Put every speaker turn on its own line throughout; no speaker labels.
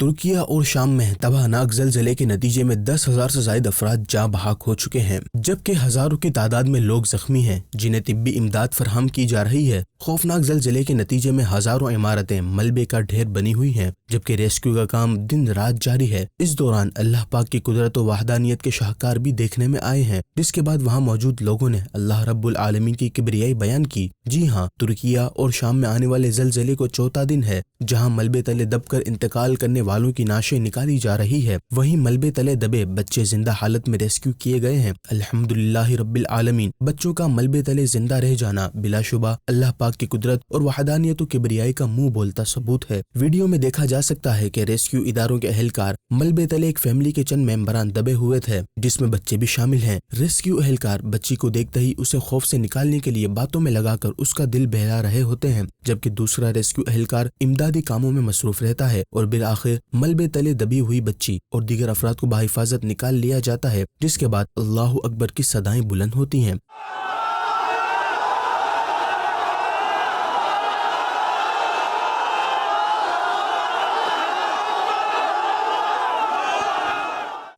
तुर्किया और शाम में तबाहनाक ज़लज़ले के नतीजे में 10,000 से ज़ायद अफराद जाँ बहक हो चुके हैं, जबकि हज़ारों की तादाद में लोग जख्मी हैं जिन्हें तिब्बी इमदाद फराहम की जा रही है। खौफनाक ज़लज़ले के नतीजे में हज़ारों इमारतें मलबे का ढेर बनी हुई हैं, जबकि रेस्क्यू का काम दिन रात जारी है। इस दौरान अल्लाह पाक की कुदरत और वहदानियत के शाहकार भी देखने में आए हैं, जिसके बाद वहाँ मौजूद लोगों ने अल्लाह रब्बुल आलमीन की किबरियाई बयान की। जी हाँ, तुर्किया और शाम में आने वाले ज़लज़ले को चौथा दिन है जहाँ मलबे तले दबकर इंतकाल करने वालों की नाशें निकाली जा रही है। वहीं मलबे तले दबे बच्चे जिंदा हालत में रेस्क्यू किए गए हैं। अल्हम्दुलिल्लाह रब्बिल आलमीन। बच्चों का मलबे तले जिंदा रह जाना बिलाशुबा अल्लाह पाक की कुदरत और वहदानियत किबरियाई का मुंह बोलता सबूत है। वीडियो में देखा जा सकता है कि रेस्क्यू इदारों के एहलकार मलबे तले एक फैमिली के चंद मेंबरान दबे हुए थे, जिसमें बच्चे भी शामिल हैं। रेस्क्यू एहलकार बच्ची को देखते ही उसे खौफ से निकालने के लिए बातों में लगाकर उसका दिल बहला रहे होते हैं, जबकि दूसरा रेस्क्यू एहलकार इमदादी कामों में मसरूफ रहता है और बिल आखिर मलबे तले दबी हुई बच्ची और दीगर अफराद को बाहिफाजत निकाल लिया जाता है, जिसके बाद अल्लाहु अकबर की सदाएं बुलंद होती हैं।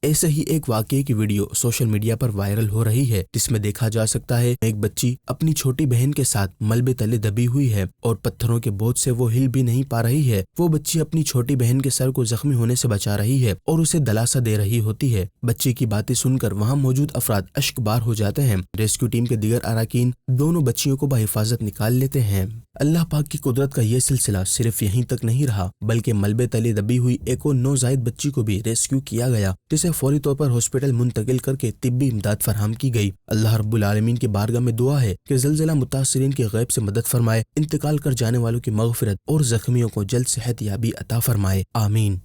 ऐसे ही एक वाकये की वीडियो सोशल मीडिया पर वायरल हो रही है, जिसमें देखा जा सकता है एक बच्ची अपनी छोटी बहन के साथ मलबे तले दबी हुई है और पत्थरों के बोझ से वो हिल भी नहीं पा रही है। वो बच्ची अपनी छोटी बहन के सर को जख्मी होने से बचा रही है और उसे दिलासा दे रही होती है। बच्ची की बातें सुनकर वहाँ मौजूद अफराद अश्कबार हो जाते हैं। रेस्क्यू टीम के दीगर अराकीन दोनों बच्चियों को बाहिफाजत निकाल लेते हैं। अल्लाह पाक की कुदरत का ये सिलसिला सिर्फ यहीं तक नहीं रहा, बल्कि मलबे तले दबी हुई एक और नौज़ायद बच्ची को भी रेस्क्यू किया गया, जिसे फौरी तौर पर हॉस्पिटल मुंतकिल करके तिब्बी इमदाद फराहम की गई। अल्लाह रब्बुल आलमीन की बारगाह में दुआ है कि ज़लज़ला मुतासिरीन की गैब से मदद फरमाए, इंतकाल कर जाने वालों की मग़फ़िरत और ज़ख्मियों को जल्द सेहत याबी अता फरमाए। आमीन।